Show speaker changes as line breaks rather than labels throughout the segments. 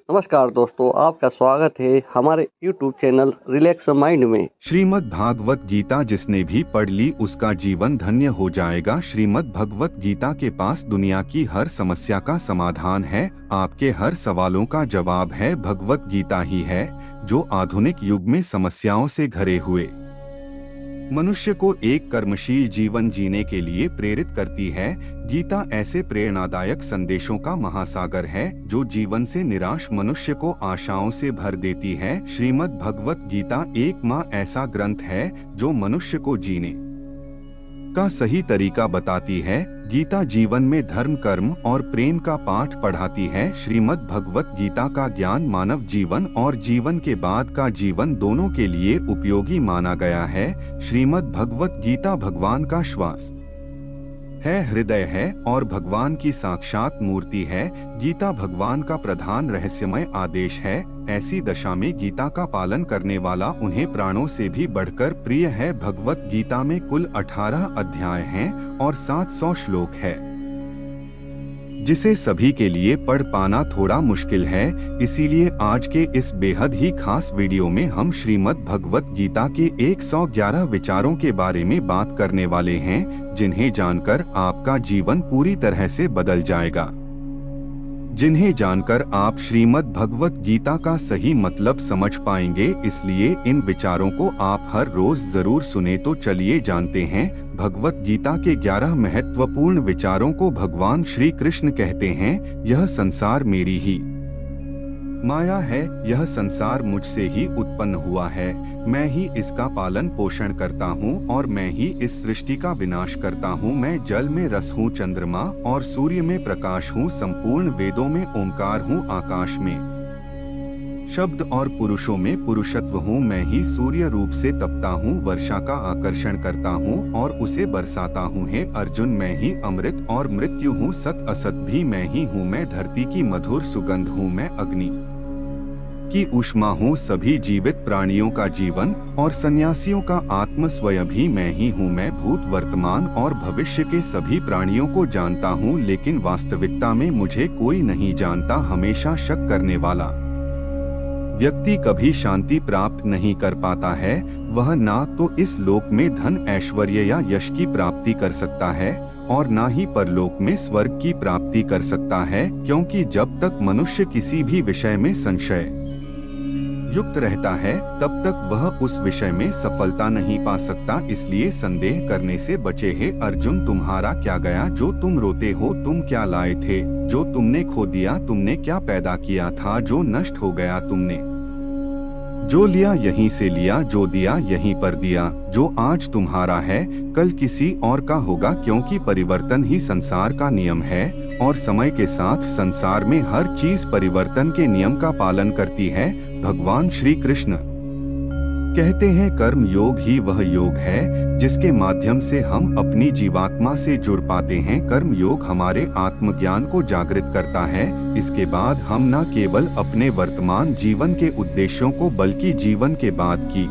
नमस्कार दोस्तों, आपका स्वागत है हमारे YouTube चैनल रिलैक्स माइंड में।
श्रीमद् भागवत गीता जिसने भी पढ़ ली उसका जीवन धन्य हो जाएगा। श्रीमद् भगवत गीता के पास दुनिया की हर समस्या का समाधान है, आपके हर सवालों का जवाब है। भगवत गीता ही है जो आधुनिक युग में समस्याओं से घिरे हुए मनुष्य को एक कर्मशील जीवन जीने के लिए प्रेरित करती है। गीता ऐसे प्रेरणादायक संदेशों का महासागर है जो जीवन से निराश मनुष्य को आशाओं से भर देती है। श्रीमद् भगवत गीता एक माँ ऐसा ग्रंथ है जो मनुष्य को जीने का सही तरीका बताती है। गीता जीवन में धर्म, कर्म और प्रेम का पाठ पढ़ाती है। श्रीमद् भगवत गीता का ज्ञान मानव जीवन और जीवन के बाद का जीवन दोनों के लिए उपयोगी माना गया है। श्रीमद् भगवत गीता भगवान का श्वास है, हृदय है और भगवान की साक्षात मूर्ति है। गीता भगवान का प्रधान रहस्यमय आदेश है। ऐसी दशा में गीता का पालन करने वाला उन्हें प्राणों से भी बढ़कर प्रिय है। भगवत गीता में कुल 18 अध्याय हैं और 700 श्लोक है, जिसे सभी के लिए पढ़ पाना थोड़ा मुश्किल है। इसीलिए आज के इस बेहद ही खास वीडियो में हम श्रीमद् भगवत गीता के 111 विचारों के बारे में बात करने वाले हैं, जिन्हें जानकर आपका जीवन पूरी तरह से बदल जाएगा। जिन्हें जानकर आप श्रीमद् भगवत गीता का सही मतलब समझ पाएंगे। इसलिए इन विचारों को आप हर रोज जरूर सुने। तो चलिए जानते हैं। भगवत गीता के 11 महत्वपूर्ण विचारों को भगवान श्री कृष्ण कहते हैं, यह संसार मेरी ही माया है, यह संसार मुझसे ही उत्पन्न हुआ है, मैं ही इसका पालन पोषण करता हूँ और मैं ही इस सृष्टि का विनाश करता हूँ। मैं जल में रस हूँ, चंद्रमा और सूर्य में प्रकाश हूँ, संपूर्ण वेदों में ओंकार हूँ, आकाश में शब्द और पुरुषों में पुरुषत्व हूँ। मैं ही सूर्य रूप से तपता हूँ, वर्षा का आकर्षण करता हूँ और उसे बरसाता हूँ। हे अर्जुन, मैं ही अमृत और मृत्यु हूँ, सत असत भी मैं ही हूँ। मैं धरती की मधुर सुगंध हूँ, मैं अग्नि की ऊष्मा हूँ, सभी जीवित प्राणियों का जीवन और सन्यासियों का आत्म स्वयं भी मैं ही हूँ। मैं भूत, वर्तमान और भविष्य के सभी प्राणियों को जानता हूँ, लेकिन वास्तविकता में मुझे कोई नहीं जानता। हमेशा शक करने वाला व्यक्ति कभी शांति प्राप्त नहीं कर पाता है। वह ना तो इस लोक में धन, ऐश्वर्य या यश की प्राप्ति कर सकता है और ना ही परलोक में स्वर्ग की प्राप्ति कर सकता है, क्योंकि जब तक मनुष्य किसी भी विषय में संशय युक्त रहता है तब तक वह उस विषय में सफलता नहीं पा सकता। इसलिए संदेह करने से बचे। हे अर्जुन, तुम्हारा क्या गया जो तुम रोते हो? तुम क्या लाए थे जो तुमने खो दिया? तुमने क्या पैदा किया था जो नष्ट हो गया? तुमने जो लिया यहीं से लिया, जो दिया यहीं पर दिया। जो आज तुम्हारा है कल किसी और का होगा, क्योंकि परिवर्तन ही संसार का नियम है और समय के साथ संसार में हर चीज परिवर्तन के नियम का पालन करती है। भगवान श्री कृष्ण कहते हैं, कर्म योग ही वह योग है जिसके माध्यम से हम अपनी जीवात्मा से जुड़ पाते हैं। कर्म योग हमारे आत्मज्ञान को जागृत करता है। इसके बाद हम न केवल अपने वर्तमान जीवन के उद्देश्यों को बल्कि जीवन के बाद की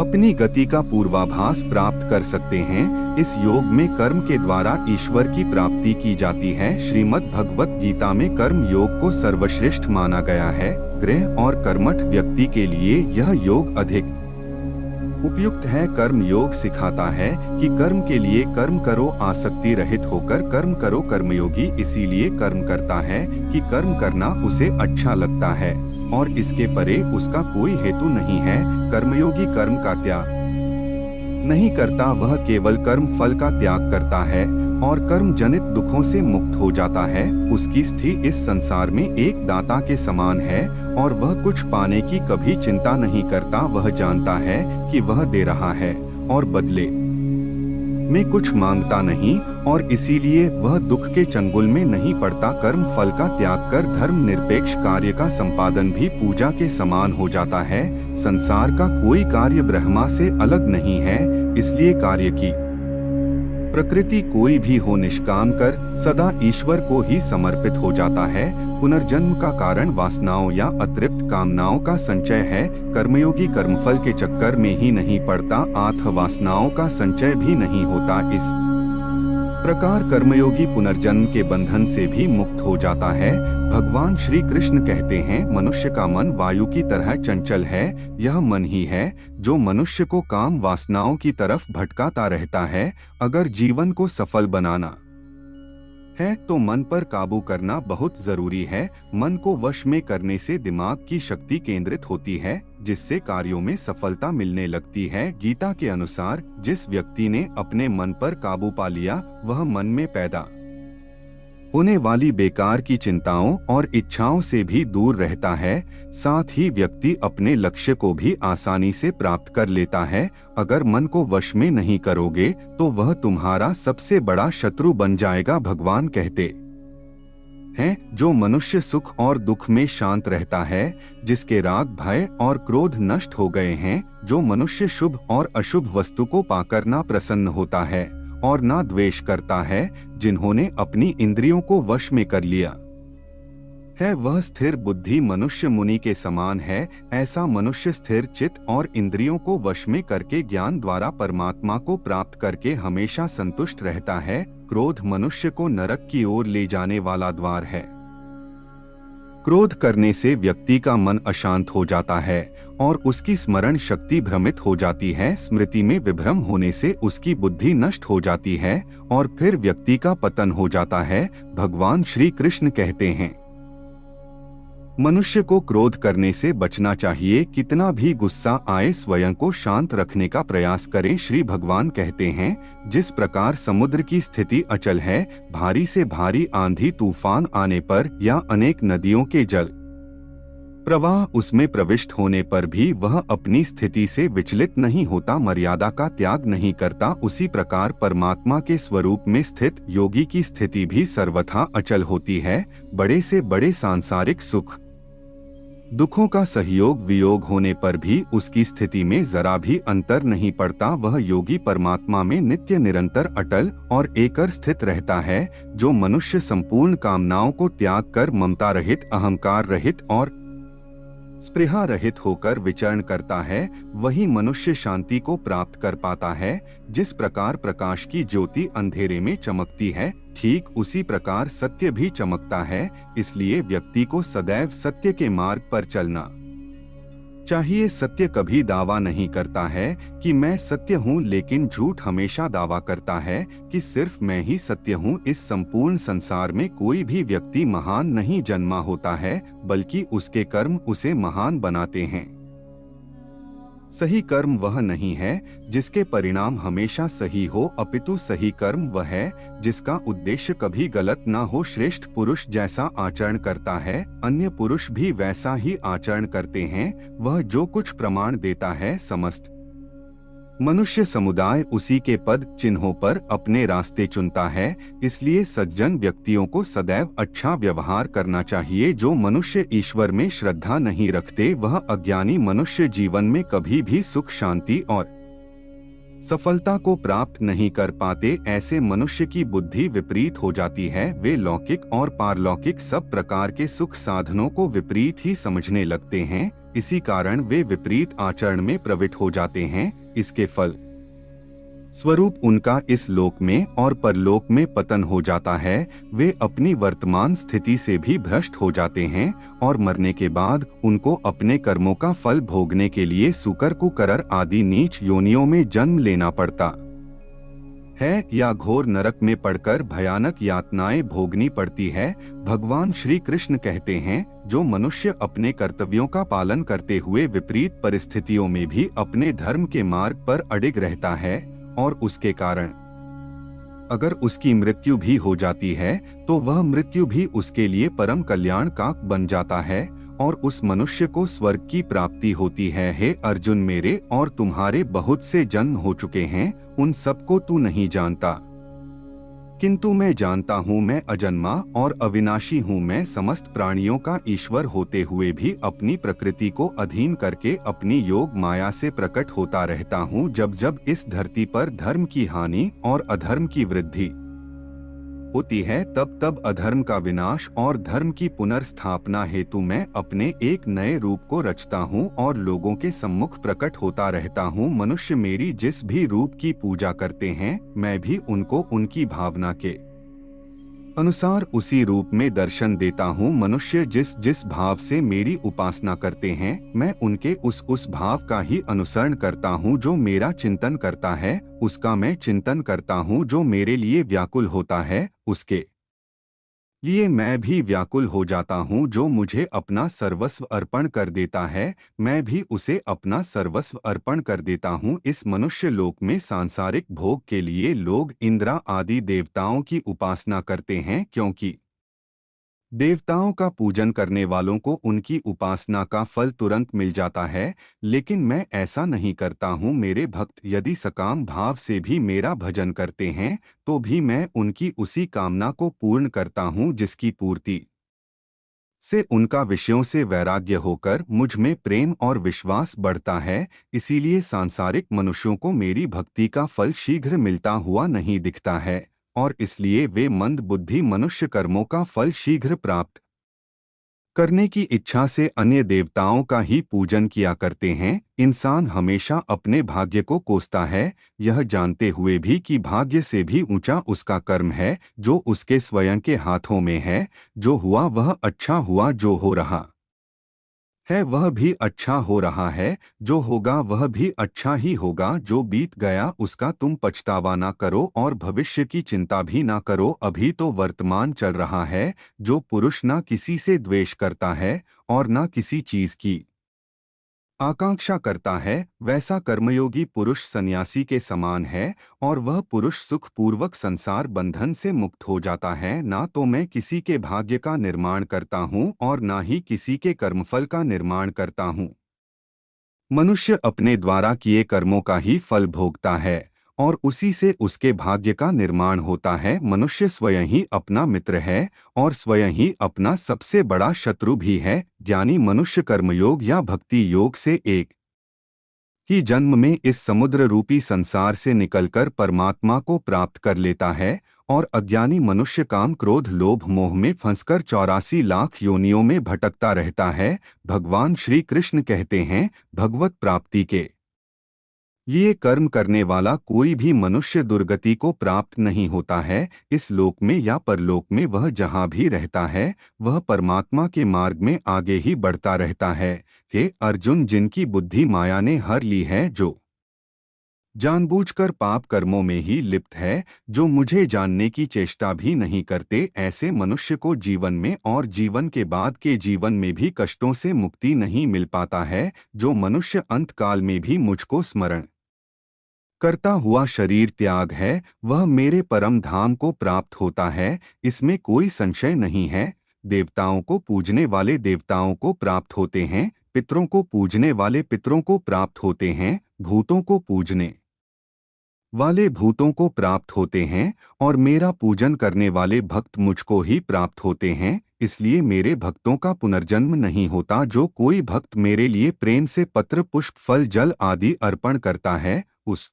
अपनी गति का पूर्वाभास प्राप्त कर सकते हैं। इस योग में कर्म के द्वारा ईश्वर की प्राप्ति की जाती है। श्रीमद् भगवत गीता में कर्म योग को सर्वश्रेष्ठ माना गया है। गृह और कर्मठ व्यक्ति के लिए यह योग अधिक उपयुक्त है। कर्म योग सिखाता है कि कर्म के लिए कर्म करो, आसक्ति रहित होकर कर्म करो। कर्मयोगी इसीलिए कर्म करता है कि कर्म करना उसे अच्छा लगता है और इसके परे उसका कोई हेतु नहीं है। कर्मयोगी कर्म का त्याग नहीं करता, वह केवल कर्म फल का त्याग करता है और कर्म जनित दुखों से मुक्त हो जाता है। उसकी स्थिति इस संसार में एक दाता के समान है और वह कुछ पाने की कभी चिंता नहीं करता। वह जानता है कि वह दे रहा है और बदले में कुछ मांगता नहीं और इसीलिए वह दुख के चंगुल में नहीं पड़ता। कर्म फल का त्याग कर धर्म निरपेक्ष कार्य का संपादन भी पूजा के समान हो जाता है। संसार का कोई कार्य ब्रह्मा से अलग नहीं है, इसलिए कार्य की प्रकृति कोई भी हो निष्काम कर सदा ईश्वर को ही समर्पित हो जाता है। पुनर्जन्म का कारण वासनाओं या अतृप्त कामनाओं का संचय है। कर्मयोगी कर्मफल के चक्कर में ही नहीं पड़ता, आत्म वासनाओं का संचय भी नहीं होता। इस प्रकार कर्मयोगी पुनर्जन्म के बंधन से भी मुक्त हो जाता है। भगवान श्री कृष्ण कहते हैं, मनुष्य का मन वायु की तरह चंचल है। यह मन ही है जो मनुष्य को काम वासनाओं की तरफ भटकाता रहता है। अगर जीवन को सफल बनाना है तो मन पर काबू करना बहुत जरूरी है। मन को वश में करने से दिमाग की शक्ति केंद्रित होती है, जिससे कार्यों में सफलता मिलने लगती है। गीता के अनुसार जिस व्यक्ति ने अपने मन पर काबू पा लिया, वह मन में पैदा होने वाली बेकार की चिंताओं और इच्छाओं से भी दूर रहता है। साथ ही व्यक्ति अपने लक्ष्य को भी आसानी से प्राप्त कर लेता है। अगर मन को वश में नहीं करोगे तो वह तुम्हारा सबसे बड़ा शत्रु बन जाएगा। भगवान कहते हैं, जो मनुष्य सुख और दुख में शांत रहता है, जिसके राग भय और क्रोध नष्ट हो गए हैं, जो मनुष्य शुभ और अशुभ वस्तु को पाकर ना प्रसन्न होता है और ना द्वेष करता है, जिन्होंने अपनी इंद्रियों को वश में कर लिया है, वह स्थिर बुद्धि मनुष्य मुनि के समान है। ऐसा मनुष्य स्थिर चित्त और इंद्रियों को वश में करके ज्ञान द्वारा परमात्मा को प्राप्त करके हमेशा संतुष्ट रहता है। क्रोध मनुष्य को नरक की ओर ले जाने वाला द्वार है। क्रोध करने से व्यक्ति का मन अशांत हो जाता है और उसकी स्मरण शक्ति भ्रमित हो जाती है। स्मृति में विभ्रम होने से उसकी बुद्धि नष्ट हो जाती है और फिर व्यक्ति का पतन हो जाता है। भगवान श्री कृष्ण कहते हैं, मनुष्य को क्रोध करने से बचना चाहिए। कितना भी गुस्सा आए, स्वयं को शांत रखने का प्रयास करें। श्री भगवान कहते हैं, जिस प्रकार समुद्र की स्थिति अचल है, भारी से भारी आंधी तूफान आने पर या अनेक नदियों के जल प्रवाह उसमें प्रविष्ट होने पर भी वह अपनी स्थिति से विचलित नहीं होता, मर्यादा का त्याग नहीं करता, उसी प्रकार परमात्मा के स्वरूप में स्थित योगी की स्थिति भी सर्वथा अचल होती है। बड़े से बड़े सांसारिक सुख दुखों का सहयोग वियोग होने पर भी उसकी स्थिति में जरा भी अंतर नहीं पड़ता। वह योगी परमात्मा में नित्य निरंतर अटल और एकर स्थित रहता है। जो मनुष्य संपूर्ण कामनाओं को त्याग कर ममता रहित, अहंकार रहित और स्पृहा रहित होकर विचरण करता है, वही मनुष्य शांति को प्राप्त कर पाता है। जिस प्रकार प्रकाश की ज्योति अंधेरे में चमकती है, ठीक उसी प्रकार सत्य भी चमकता है। इसलिए व्यक्ति को सदैव सत्य के मार्ग पर चलना चाहिए। सत्य कभी दावा नहीं करता है कि मैं सत्य हूँ, लेकिन झूठ हमेशा दावा करता है कि सिर्फ मैं ही सत्य हूँ। इस संपूर्ण संसार में कोई भी व्यक्ति महान नहीं जन्मा होता है, बल्कि उसके कर्म उसे महान बनाते हैं। सही कर्म वह नहीं है जिसके परिणाम हमेशा सही हो, अपितु सही कर्म वह है जिसका उद्देश्य कभी गलत ना हो। श्रेष्ठ पुरुष जैसा आचरण करता है, अन्य पुरुष भी वैसा ही आचरण करते हैं। वह जो कुछ प्रमाण देता है, समस्त मनुष्य समुदाय उसी के पद चिन्हों पर अपने रास्ते चुनता है। इसलिए सज्जन व्यक्तियों को सदैव अच्छा व्यवहार करना चाहिए। जो मनुष्य ईश्वर में श्रद्धा नहीं रखते, वह अज्ञानी मनुष्य जीवन में कभी भी सुख शांति और सफलता को प्राप्त नहीं कर पाते। ऐसे मनुष्य की बुद्धि विपरीत हो जाती है। वे लौकिक और पारलौकिक सब प्रकार के सुख साधनों को विपरीत ही समझने लगते हैं। इसी कारण वे विपरीत आचरण में प्रवृत्त हो जाते हैं। इसके फल स्वरूप उनका इस लोक में और परलोक में पतन हो जाता है। वे अपनी वर्तमान स्थिति से भी भ्रष्ट हो जाते हैं और मरने के बाद उनको अपने कर्मों का फल भोगने के लिए सुकर, कुकरर आदि नीच योनियों में जन्म लेना पड़ता है या घोर नरक में पड़कर भयानक यातनाएं भोगनी पड़ती है। भगवान श्री कृष्ण कहते हैं, जो मनुष्य अपने कर्तव्यों का पालन करते हुए विपरीत परिस्थितियों में भी अपने धर्म के मार्ग पर अडिग रहता है और उसके कारण अगर उसकी मृत्यु भी हो जाती है, तो वह मृत्यु भी उसके लिए परम कल्याण का बन जाता है और उस मनुष्य को स्वर्ग की प्राप्ति होती है। हे अर्जुन, मेरे और तुम्हारे बहुत से जन्म हो चुके हैं, उन सबको तू नहीं जानता, किंतु मैं जानता हूँ। मैं अजन्मा और अविनाशी हूँ। मैं समस्त प्राणियों का ईश्वर होते हुए भी अपनी प्रकृति को अधीन करके अपनी योग माया से प्रकट होता रहता हूँ। जब जब इस धरती पर धर्म की हानि और अधर्म की वृद्धि होती है, तब तब अधर्म का विनाश और धर्म की पुनर्स्थापना हेतु मैं अपने एक नए रूप को रचता हूँ और लोगों के सम्मुख प्रकट होता रहता हूँ। मनुष्य मेरी जिस भी रूप की पूजा करते हैं, मैं भी उनको उनकी भावना के अनुसार उसी रूप में दर्शन देता हूँ। मनुष्य जिस जिस भाव से मेरी उपासना करते हैं, मैं उनके उस भाव का ही अनुसरण करता हूँ। जो मेरा चिंतन करता है, उसका मैं चिंतन करता हूँ। जो मेरे लिए व्याकुल होता है, उसके लिए मैं भी व्याकुल हो जाता हूँ। जो मुझे अपना सर्वस्व अर्पण कर देता है, मैं भी उसे अपना सर्वस्व अर्पण कर देता हूँ। इस मनुष्य लोक में सांसारिक भोग के लिए लोग इंद्र आदि देवताओं की उपासना करते हैं, क्योंकि देवताओं का पूजन करने वालों को उनकी उपासना का फल तुरंत मिल जाता है। लेकिन मैं ऐसा नहीं करता हूँ। मेरे भक्त यदि सकाम भाव से भी मेरा भजन करते हैं, तो भी मैं उनकी उसी कामना को पूर्ण करता हूँ जिसकी पूर्ति से उनका विषयों से वैराग्य होकर मुझ में प्रेम और विश्वास बढ़ता है। इसीलिए सांसारिक मनुष्यों को मेरी भक्ति का फल शीघ्र मिलता हुआ नहीं दिखता है, और इसलिए वे मंद बुद्धि मनुष्य कर्मों का फल शीघ्र प्राप्त करने की इच्छा से अन्य देवताओं का ही पूजन किया करते हैं। इंसान हमेशा अपने भाग्य को कोसता है, यह जानते हुए भी कि भाग्य से भी ऊंचा उसका कर्म है, जो उसके स्वयं के हाथों में है। जो हुआ वह अच्छा हुआ, जो हो रहा है वह भी अच्छा हो रहा है, जो होगा वह भी अच्छा ही होगा। जो बीत गया उसका तुम पछतावा ना करो और भविष्य की चिंता भी ना करो, अभी तो वर्तमान चल रहा है। जो पुरुष ना किसी से द्वेष करता है और ना किसी चीज की आकांक्षा करता है, वैसा कर्मयोगी पुरुष सन्यासी के समान है, और वह पुरुष सुखपूर्वक संसार बंधन से मुक्त हो जाता है। ना तो मैं किसी के भाग्य का निर्माण करता हूँ और ना ही किसी के कर्मफल का निर्माण करता हूँ। मनुष्य अपने द्वारा किए कर्मों का ही फल भोगता है और उसी से उसके भाग्य का निर्माण होता है। मनुष्य स्वयं ही अपना मित्र है और स्वयं ही अपना सबसे बड़ा शत्रु भी है। ज्ञानी मनुष्य कर्मयोग या भक्ति योग से एक ही जन्म में इस समुद्र रूपी संसार से निकलकर परमात्मा को प्राप्त कर लेता है, और अज्ञानी मनुष्य काम क्रोध लोभ मोह में फंसकर 84 लाख योनियों में भटकता रहता है। भगवान श्री कृष्ण कहते हैं, भगवत प्राप्ति के ये कर्म करने वाला कोई भी मनुष्य दुर्गति को प्राप्त नहीं होता है। इस लोक में या परलोक में वह जहाँ भी रहता है, वह परमात्मा के मार्ग में आगे ही बढ़ता रहता है। हे अर्जुन, जिनकी बुद्धि माया ने हर ली है, जो जानबूझकर पाप कर्मों में ही लिप्त है, जो मुझे जानने की चेष्टा भी नहीं करते, ऐसे मनुष्य को जीवन में और जीवन के बाद के जीवन में भी कष्टों से मुक्ति नहीं मिल पाता है। जो मनुष्य अंतकाल में भी मुझको स्मरण करता हुआ शरीर त्याग है, वह मेरे परम धाम को प्राप्त होता है, इसमें कोई संशय नहीं है। देवताओं को पूजने वाले देवताओं को प्राप्त होते हैं, पितरों को पूजने वाले पितरों को प्राप्त होते हैं, भूतों को पूजने वाले भूतों को प्राप्त होते हैं, और मेरा पूजन करने वाले भक्त मुझको ही प्राप्त होते हैं। इसलिए मेरे भक्तों का पुनर्जन्म नहीं होता। जो कोई भक्त मेरे लिए प्रेम से पत्र पुष्प फल जल आदि अर्पण करता है, उस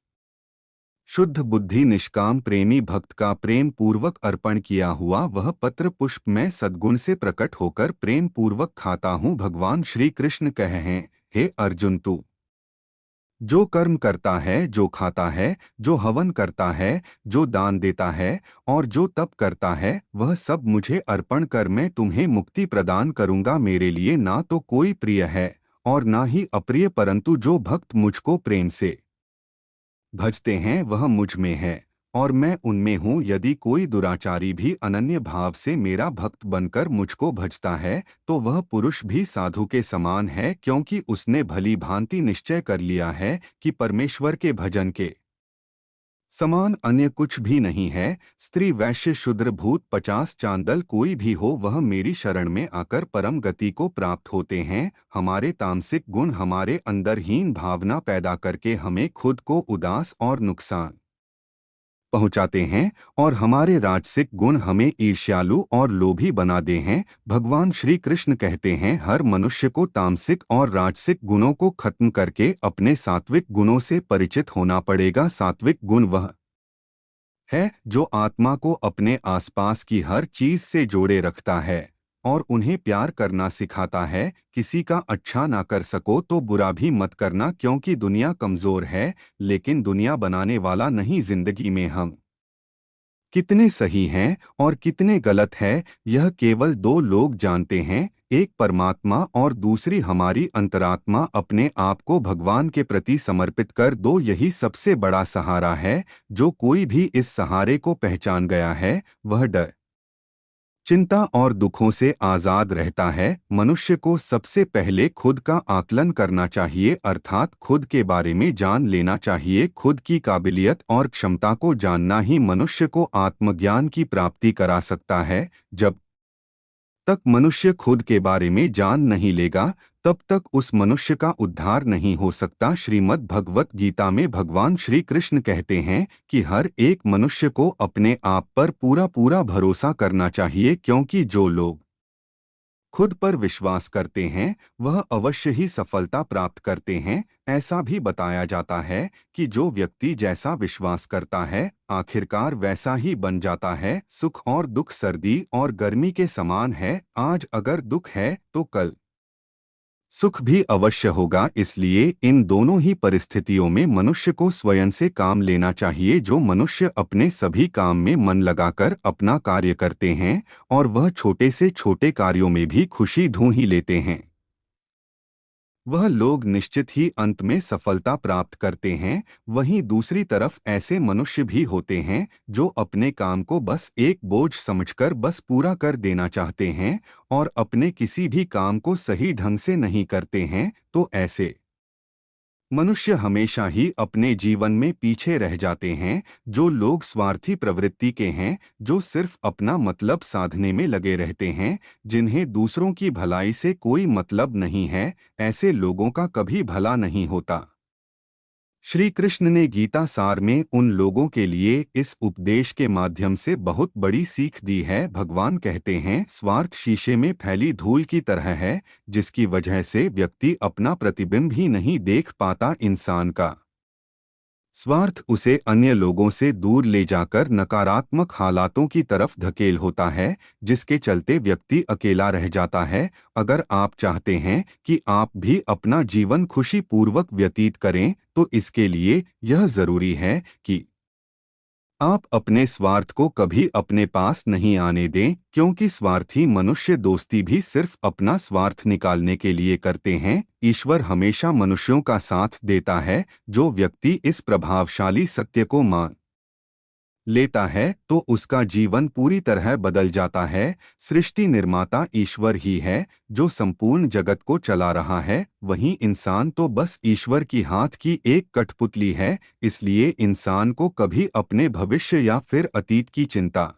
शुद्ध बुद्धि निष्काम प्रेमी भक्त का प्रेम पूर्वक अर्पण किया हुआ वह पत्र पुष्प मैं सद्गुण से प्रकट होकर प्रेम पूर्वक खाता हूँ। भगवान श्री कृष्ण कहे हैं, हे अर्जुन, तू जो कर्म करता है, जो खाता है, जो हवन करता है, जो दान देता है और जो तप करता है, वह सब मुझे अर्पण कर, मैं तुम्हें मुक्ति प्रदान करूंगा। मेरे लिए ना तो कोई प्रिय है और ना ही अप्रिय, परंतु जो भक्त मुझको प्रेम से भजते हैं वह मुझ में है और मैं उनमें हूँ। यदि कोई दुराचारी भी अनन्य भाव से मेरा भक्त बनकर मुझको भजता है, तो वह पुरुष भी साधु के समान है, क्योंकि उसने भली भांति निश्चय कर लिया है कि परमेश्वर के भजन के समान अन्य कुछ भी नहीं है। स्त्री वैश्य शूद्र भूत 50 चांदल कोई भी हो, वह मेरी शरण में आकर परम गति को प्राप्त होते हैं। हमारे तामसिक गुण हमारे अंदर हीन भावना पैदा करके हमें खुद को उदास और नुकसान पहुंचाते हैं, और हमारे राजसिक गुण हमें ईर्ष्यालु और लोभी बनाते हैं। भगवान श्री कृष्ण कहते हैं, हर मनुष्य को तामसिक और राजसिक गुणों को खत्म करके अपने सात्विक गुणों से परिचित होना पड़ेगा। सात्विक गुण वह है, जो आत्मा को अपने आसपास की हर चीज से जोड़े रखता है और उन्हें प्यार करना सिखाता है। किसी का अच्छा ना कर सको तो बुरा भी मत करना, क्योंकि दुनिया कमजोर है, लेकिन दुनिया बनाने वाला नहीं। जिंदगी में हम कितने सही हैं और कितने गलत है, यह केवल दो लोग जानते हैं, एक परमात्मा और दूसरी हमारी अंतरात्मा। अपने आप को भगवान के प्रति समर्पित कर दो, यही सबसे बड़ा सहारा है। जो कोई भी इस सहारे को पहचान गया है, वह डर, चिंता और दुखों से आजाद रहता है। मनुष्य को सबसे पहले खुद का आकलन करना चाहिए, अर्थात खुद के बारे में जान लेना चाहिए। खुद की काबिलियत और क्षमता को जानना ही मनुष्य को आत्मज्ञान की प्राप्ति करा सकता है। जब तक मनुष्य खुद के बारे में जान नहीं लेगा, तब तक उस मनुष्य का उद्धार नहीं हो सकता। श्रीमद् भगवत गीता में भगवान श्री कृष्ण कहते हैं कि हर एक मनुष्य को अपने आप पर पूरा पूरा भरोसा करना चाहिए, क्योंकि जो लोग खुद पर विश्वास करते हैं वह अवश्य ही सफलता प्राप्त करते हैं। ऐसा भी बताया जाता है कि जो व्यक्ति जैसा विश्वास करता है, आखिरकार वैसा ही बन जाता है। सुख और दुख सर्दी और गर्मी के समान है, आज अगर दुख है तो कल सुख भी अवश्य होगा। इसलिए इन दोनों ही परिस्थितियों में मनुष्य को स्वयं से काम लेना चाहिए। जो मनुष्य अपने सभी काम में मन लगाकर अपना कार्य करते हैं और वह छोटे से छोटे कार्यों में भी खुशी ढूंढ ही लेते हैं, वह लोग निश्चित ही अंत में सफलता प्राप्त करते हैं। वहीं दूसरी तरफ ऐसे मनुष्य भी होते हैं जो अपने काम को बस एक बोझ समझकर बस पूरा कर देना चाहते हैं और अपने किसी भी काम को सही ढंग से नहीं करते हैं। तो ऐसे मनुष्य हमेशा ही अपने जीवन में पीछे रह जाते हैं। जो लोग स्वार्थी प्रवृत्ति के हैं, जो सिर्फ अपना मतलब साधने में लगे रहते हैं, जिन्हें दूसरों की भलाई से कोई मतलब नहीं है, ऐसे लोगों का कभी भला नहीं होता। श्री कृष्ण ने गीता सार में उन लोगों के लिए इस उपदेश के माध्यम से बहुत बड़ी सीख दी है। भगवान कहते हैं, स्वार्थ शीशे में फैली धूल की तरह है, जिसकी वजह से व्यक्ति अपना प्रतिबिंब ही नहीं देख पाता। इंसान का स्वार्थ उसे अन्य लोगों से दूर ले जाकर नकारात्मक हालातों की तरफ धकेल होता है, जिसके चलते व्यक्ति अकेला रह जाता है। अगर आप चाहते हैं कि आप भी अपना जीवन खुशीपूर्वक व्यतीत करें, तो इसके लिए यह जरूरी है कि आप अपने स्वार्थ को कभी अपने पास नहीं आने दें, क्योंकि स्वार्थी मनुष्य दोस्ती भी सिर्फ अपना स्वार्थ निकालने के लिए करते हैं। ईश्वर हमेशा मनुष्यों का साथ देता है। जो व्यक्ति इस प्रभावशाली सत्य को मान लेता है तो उसका जीवन पूरी तरह बदल जाता है। सृष्टि निर्माता ईश्वर ही है, जो संपूर्ण जगत को चला रहा है। वहीं इंसान तो बस ईश्वर की हाथ की एक कठपुतली है। इसलिए इंसान को कभी अपने भविष्य या फिर अतीत की चिंता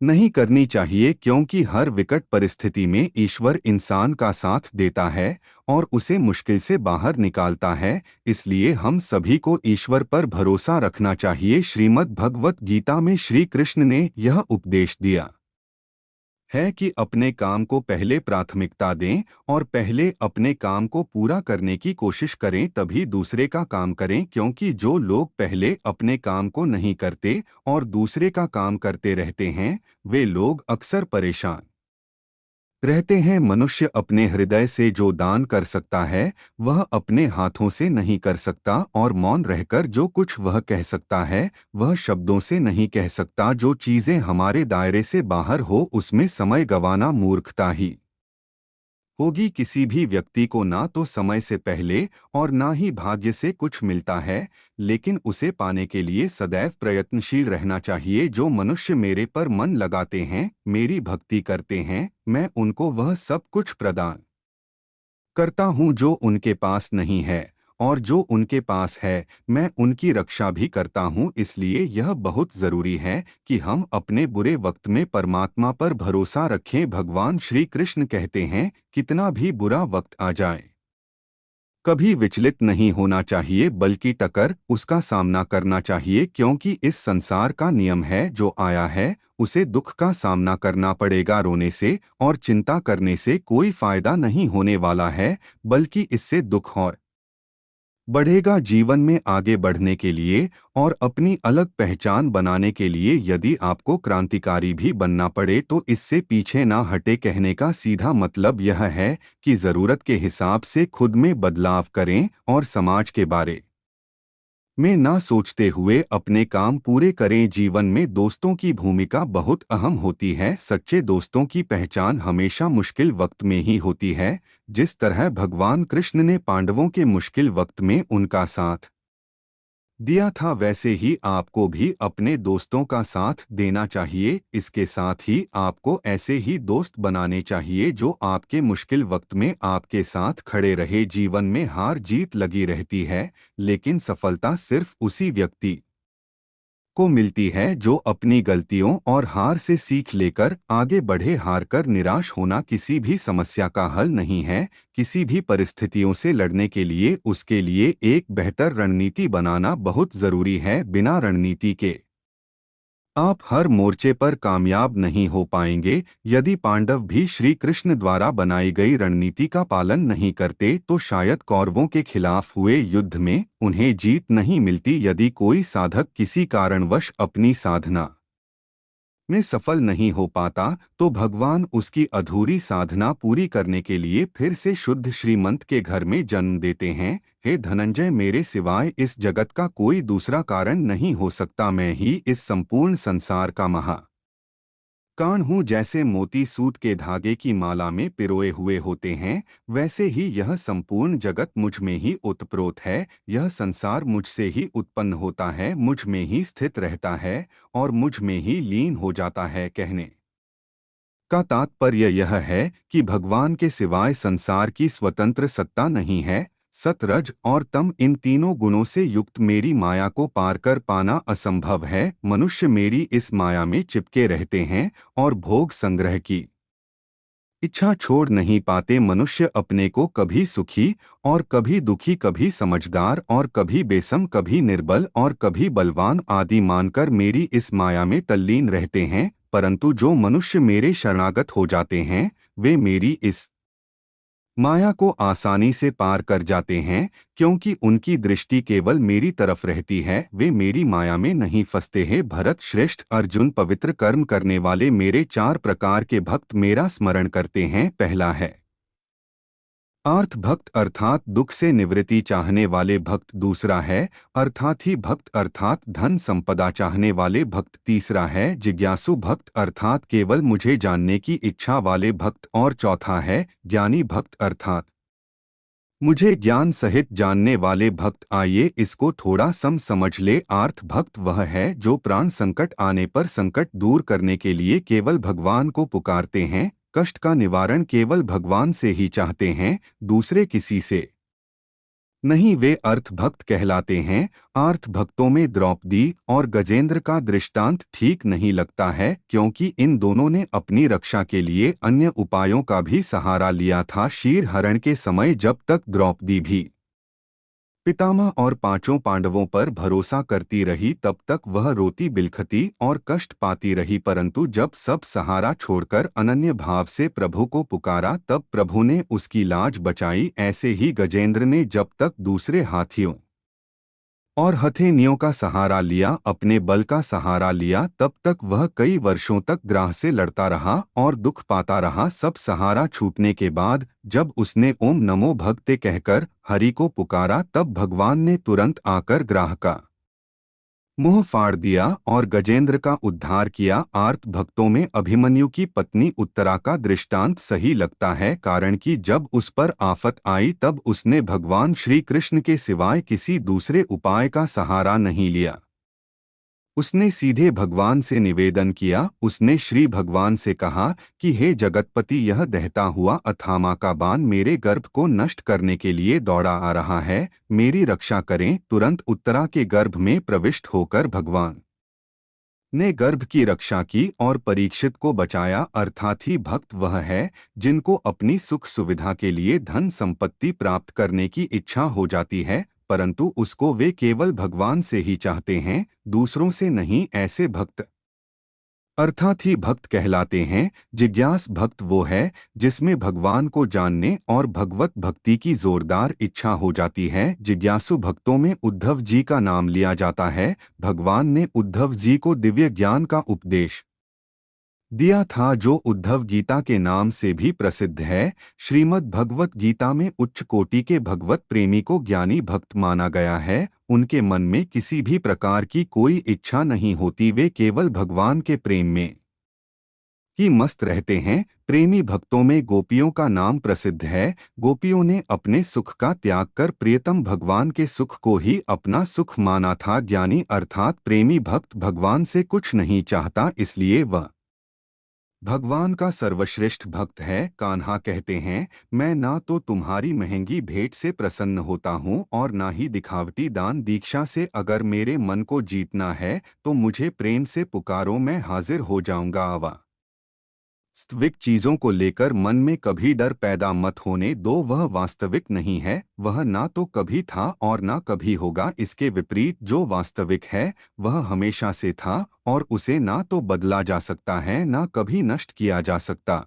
नहीं करनी चाहिए, क्योंकि हर विकट परिस्थिति में ईश्वर इंसान का साथ देता है और उसे मुश्किल से बाहर निकालता है। इसलिए हम सभी को ईश्वर पर भरोसा रखना चाहिए। श्रीमद् भगवत गीता में श्री कृष्ण ने यह उपदेश दिया है कि अपने काम को पहले प्राथमिकता दें और पहले अपने काम को पूरा करने की कोशिश करें, तभी दूसरे का काम करें। क्योंकि जो लोग पहले अपने काम को नहीं करते और दूसरे का काम करते रहते हैं, वे लोग अक्सर परेशान रहते हैं। मनुष्य अपने हृदय से जो दान कर सकता है, वह अपने हाथों से नहीं कर सकता, और मौन रहकर जो कुछ वह कह सकता है, वह शब्दों से नहीं कह सकता। जो चीजें हमारे दायरे से बाहर हो, उसमें समय गंवाना मूर्खता ही होगी। किसी भी व्यक्ति को ना तो समय से पहले और ना ही भाग्य से कुछ मिलता है, लेकिन उसे पाने के लिए सदैव प्रयत्नशील रहना चाहिए। जो मनुष्य मेरे पर मन लगाते हैं, मेरी भक्ति करते हैं, मैं उनको वह सब कुछ प्रदान करता हूँ जो उनके पास नहीं है, और जो उनके पास है, मैं उनकी रक्षा भी करता हूँ। इसलिए यह बहुत जरूरी है कि हम अपने बुरे वक्त में परमात्मा पर भरोसा रखें। भगवान श्री कृष्ण कहते हैं, कितना भी बुरा वक्त आ जाए, कभी विचलित नहीं होना चाहिए, बल्कि टकर उसका सामना करना चाहिए। क्योंकि इस संसार का नियम है, जो आया है उसे दुख का सामना करना पड़ेगा। रोने से और चिंता करने से कोई फायदा नहीं होने वाला है, बल्कि इससे दुख और बढ़ेगा। जीवन में आगे बढ़ने के लिए और अपनी अलग पहचान बनाने के लिए यदि आपको क्रांतिकारी भी बनना पड़े तो इससे पीछे ना हटे। कहने का सीधा मतलब यह है कि ज़रूरत के हिसाब से खुद में बदलाव करें और समाज के बारे में ना सोचते हुए अपने काम पूरे करें। जीवन में दोस्तों की भूमिका बहुत अहम होती है। सच्चे दोस्तों की पहचान हमेशा मुश्किल वक्त में ही होती है। जिस तरह भगवान कृष्ण ने पांडवों के मुश्किल वक्त में उनका साथ दिया था, वैसे ही आपको भी अपने दोस्तों का साथ देना चाहिए। इसके साथ ही आपको ऐसे ही दोस्त बनाने चाहिए जो आपके मुश्किल वक्त में आपके साथ खड़े रहे। जीवन में हार जीत लगी रहती है, लेकिन सफलता सिर्फ उसी व्यक्ति को मिलती है जो अपनी गलतियों और हार से सीख लेकर आगे बढ़े। हार कर निराश होना किसी भी समस्या का हल नहीं है। किसी भी परिस्थितियों से लड़ने के लिए उसके लिए एक बेहतर रणनीति बनाना बहुत जरूरी है। बिना रणनीति के आप हर मोर्चे पर कामयाब नहीं हो पाएंगे। यदि पांडव भी श्री कृष्ण द्वारा बनाई गई रणनीति का पालन नहीं करते तो शायद कौरवों के खिलाफ हुए युद्ध में उन्हें जीत नहीं मिलती। यदि कोई साधक किसी कारणवश अपनी साधना में सफल नहीं हो पाता तो भगवान उसकी अधूरी साधना पूरी करने के लिए फिर से शुद्ध श्रीमंत के घर में जन्म देते हैं। हे धनंजय, मेरे सिवाय इस जगत का कोई दूसरा कारण नहीं हो सकता। मैं ही इस संपूर्ण संसार का महा कान हूँ। जैसे मोती सूत के धागे की माला में पिरोए हुए होते हैं, वैसे ही यह संपूर्ण जगत मुझ में ही ओतप्रोत है। यह संसार मुझसे ही उत्पन्न होता है, मुझ में ही स्थित रहता है और मुझ में ही लीन हो जाता है। कहने का तात्पर्य यह है कि भगवान के सिवाय संसार की स्वतंत्र सत्ता नहीं है। सत, रज और तम, इन तीनों गुणों से युक्त मेरी माया को पार कर पाना असंभव है। मनुष्य मेरी इस माया में चिपके रहते हैं और भोग संग्रह की इच्छा छोड़ नहीं पाते। मनुष्य अपने को कभी सुखी और कभी दुखी, कभी समझदार और कभी बेसम, कभी निर्बल और कभी बलवान आदि मानकर मेरी इस माया में तल्लीन रहते हैं। परंतु जो मनुष्य मेरे शरणागत हो जाते हैं वे मेरी इस माया को आसानी से पार कर जाते हैं, क्योंकि उनकी दृष्टि केवल मेरी तरफ रहती है। वे मेरी माया में नहीं फंसते हैं। भरत श्रेष्ठ अर्जुन, पवित्र कर्म करने वाले मेरे 4 प्रकार के भक्त मेरा स्मरण करते हैं। पहला है आर्थ भक्त, अर्थात दुख से निवृत्ति चाहने वाले भक्त। दूसरा है अर्थात ही भक्त, अर्थात धन संपदा चाहने वाले भक्त। तीसरा है जिज्ञासु भक्त, अर्थात केवल मुझे जानने की इच्छा वाले भक्त। और चौथा है ज्ञानी भक्त, अर्थात मुझे ज्ञान सहित जानने वाले भक्त। आइए इसको थोड़ा समझ ले। आर्थ भक्त वह है जो प्राण संकट आने पर संकट दूर करने के लिए केवल भगवान को पुकारते हैं। कष्ट का निवारण केवल भगवान से ही चाहते हैं, दूसरे किसी से नहीं। वे अर्थ भक्त कहलाते हैं। आर्थ भक्तों में द्रौपदी और गजेंद्र का दृष्टांत ठीक नहीं लगता है, क्योंकि इन दोनों ने अपनी रक्षा के लिए अन्य उपायों का भी सहारा लिया था। शीर हरण के समय जब तक द्रौपदी भी पितामह और 5 पांडवों पर भरोसा करती रही तब तक वह रोती बिलखती और कष्ट पाती रही, परंतु जब सब सहारा छोड़कर अनन्य भाव से प्रभु को पुकारा तब प्रभु ने उसकी लाज बचाई। ऐसे ही गजेंद्र ने जब तक दूसरे हाथियों और हथेनियों का सहारा लिया, अपने बल का सहारा लिया, तब तक वह कई वर्षों तक ग्राह से लड़ता रहा और दुख पाता रहा। सब सहारा छूटने के बाद जब उसने ओम नमो भगते कहकर हरि को पुकारा तब भगवान ने तुरंत आकर ग्राह का मुंह फाड़ दिया और गजेंद्र का उद्धार किया। आर्त भक्तों में अभिमन्यु की पत्नी उत्तरा का दृष्टांत सही लगता है, कारण कि जब उस पर आफत आई तब उसने भगवान श्री कृष्ण के सिवाय किसी दूसरे उपाय का सहारा नहीं लिया। उसने सीधे भगवान से निवेदन किया। उसने श्री भगवान से कहा कि हे जगतपति, यह दहता हुआ अथामा का बाण मेरे गर्भ को नष्ट करने के लिए दौड़ा आ रहा है, मेरी रक्षा करें। तुरंत उत्तरा के गर्भ में प्रविष्ट होकर भगवान ने गर्भ की रक्षा की और परीक्षित को बचाया। अर्थात ही भक्त वह है जिनको अपनी सुख सुविधा के लिए धन संपत्ति प्राप्त करने की इच्छा हो जाती है, परंतु उसको वे केवल भगवान से ही चाहते हैं, दूसरों से नहीं। ऐसे भक्त अर्थात ही भक्त कहलाते हैं। जिज्ञास भक्त वो है जिसमें भगवान को जानने और भगवत भक्ति की जोरदार इच्छा हो जाती है। जिज्ञासु भक्तों में उद्धव जी का नाम लिया जाता है। भगवान ने उद्धव जी को दिव्य ज्ञान का उपदेश दिया था, जो उद्धव गीता के नाम से भी प्रसिद्ध है। श्रीमद् भगवत गीता में उच्च कोटि के भगवत प्रेमी को ज्ञानी भक्त माना गया है। उनके मन में किसी भी प्रकार की कोई इच्छा नहीं होती, वे केवल भगवान के प्रेम में ही मस्त रहते हैं। प्रेमी भक्तों में गोपियों का नाम प्रसिद्ध है। गोपियों ने अपने सुख का त्याग कर प्रियतम भगवान के सुख को ही अपना सुख माना था। ज्ञानी अर्थात प्रेमी भक्त भगवान से कुछ नहीं चाहता, इसलिए वह भगवान का सर्वश्रेष्ठ भक्त है। कान्हा कहते हैं, मैं ना तो तुम्हारी महंगी भेंट से प्रसन्न होता हूँ और ना ही दिखावटी दान दीक्षा से। अगर मेरे मन को जीतना है तो मुझे प्रेम से पुकारो, मैं हाजिर हो जाऊंगा। वास्तविक चीजों को लेकर मन में कभी डर पैदा मत होने दो, वह वास्तविक नहीं है। वह ना तो कभी था और ना कभी होगा। इसके विपरीत जो वास्तविक है वह हमेशा से था और उसे ना तो बदला जा सकता है ना कभी नष्ट किया जा सकता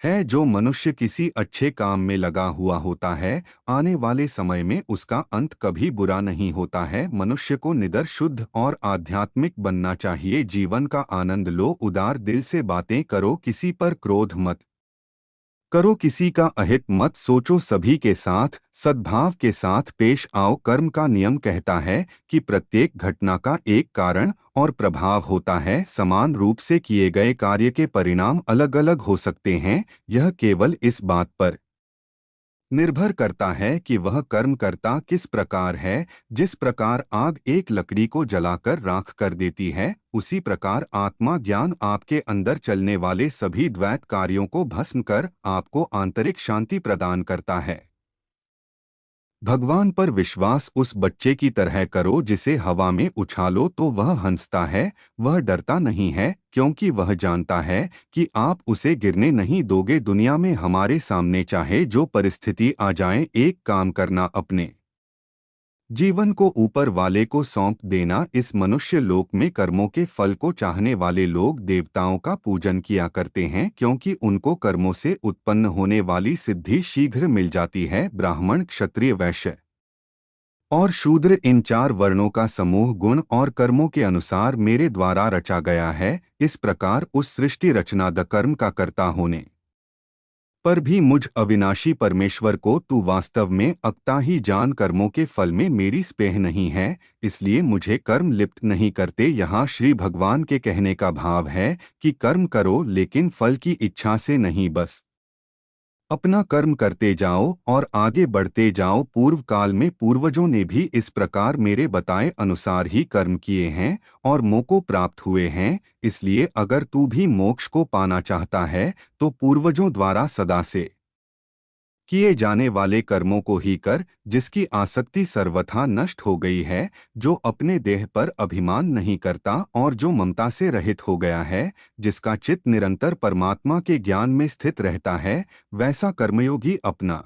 है। जो मनुष्य किसी अच्छे काम में लगा हुआ होता है, आने वाले समय में उसका अंत कभी बुरा नहीं होता है। मनुष्य को निडर, शुद्ध और आध्यात्मिक बनना चाहिए। जीवन का आनंद लो, उदार दिल से बातें करो, किसी पर क्रोध मत करो, किसी का अहित मत सोचो, सभी के साथ सद्भाव के साथ पेश आओ। कर्म का नियम कहता है कि प्रत्येक घटना का एक कारण और प्रभाव होता है। समान रूप से किए गए कार्य के परिणाम अलग अलग हो सकते हैं। यह केवल इस बात पर निर्भर करता है कि वह कर्म करता किस प्रकार है। जिस प्रकार आग एक लकड़ी को जलाकर राख कर देती है, उसी प्रकार आत्मा ज्ञान आपके अंदर चलने वाले सभी द्वैत कार्यों को भस्म कर आपको आंतरिक शांति प्रदान करता है। भगवान पर विश्वास उस बच्चे की तरह करो जिसे हवा में उछालो तो वह हंसता है। वह डरता नहीं है क्योंकि वह जानता है कि आप उसे गिरने नहीं दोगे। दुनिया में हमारे सामने चाहे जो परिस्थिति आ जाए, एक काम करना, अपने जीवन को ऊपर वाले को सौंप देना। इस मनुष्य लोक में कर्मों के फल को चाहने वाले लोग देवताओं का पूजन किया करते हैं, क्योंकि उनको कर्मों से उत्पन्न होने वाली सिद्धि शीघ्र मिल जाती है। ब्राह्मण, क्षत्रिय, वैश्य और शूद्र, इन चार वर्णों का समूह गुण और कर्मों के अनुसार मेरे द्वारा रचा गया है। इस प्रकार उस सृष्टि रचना द कर्म का कर्ता होने पर भी मुझ अविनाशी परमेश्वर को तू वास्तव में अक्ता ही जान। कर्मों के फल में मेरी स्पेह नहीं है, इसलिए मुझे कर्म लिप्त नहीं करते। यहाँ श्री भगवान के कहने का भाव है कि कर्म करो लेकिन फल की इच्छा से नहीं, बस अपना कर्म करते जाओ और आगे बढ़ते जाओ। पूर्व काल में पूर्वजों ने भी इस प्रकार मेरे बताए अनुसार ही कर्म किए हैं और मोक्ष प्राप्त हुए हैं। इसलिए अगर तू भी मोक्ष को पाना चाहता है तो पूर्वजों द्वारा सदा से किए जाने वाले कर्मों को ही कर, जिसकी आसक्ति सर्वथा नष्ट हो गई है, जो अपने देह पर अभिमान नहीं करता और जो ममता से रहित हो गया है, जिसका चित्त निरंतर परमात्मा के ज्ञान में स्थित रहता है। वैसा कर्मयोगी अपना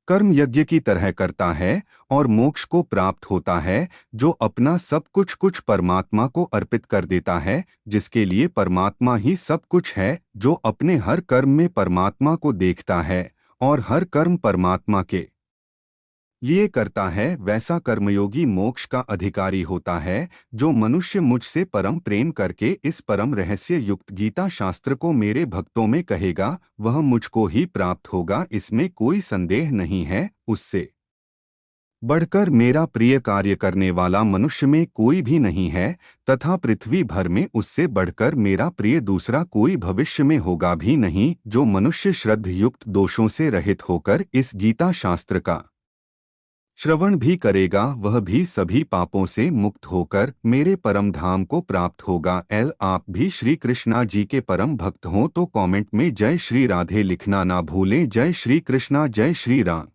कर्म यज्ञ की तरह करता है और मोक्ष को प्राप्त होता है। जो अपना सब कुछ परमात्मा को अर्पित कर देता है, जिसके लिए परमात्मा ही सब कुछ है, जो अपने हर कर्म में परमात्मा को देखता है और हर कर्म परमात्मा के लिए करता है, वैसा कर्मयोगी मोक्ष का अधिकारी होता है। जो मनुष्य मुझसे परम प्रेम करके इस परम रहस्य युक्त गीता शास्त्र को मेरे भक्तों में कहेगा, वह मुझको ही प्राप्त होगा, इसमें कोई संदेह नहीं है। उससे बढ़कर मेरा प्रिय कार्य करने वाला मनुष्य में कोई भी नहीं है, तथा पृथ्वी भर में उससे बढ़कर मेरा प्रिय दूसरा कोई भविष्य में होगा भी नहीं। जो मनुष्य श्रद्ध युक्त दोषों से रहित होकर इस गीता शास्त्र का श्रवण भी करेगा, वह भी सभी पापों से मुक्त होकर मेरे परम धाम को प्राप्त होगा। आप भी श्री कृष्णा जी के परम भक्त हों तो कमेंट में जय श्री राधे लिखना ना भूलें। जय श्री कृष्णा, जय श्री राम।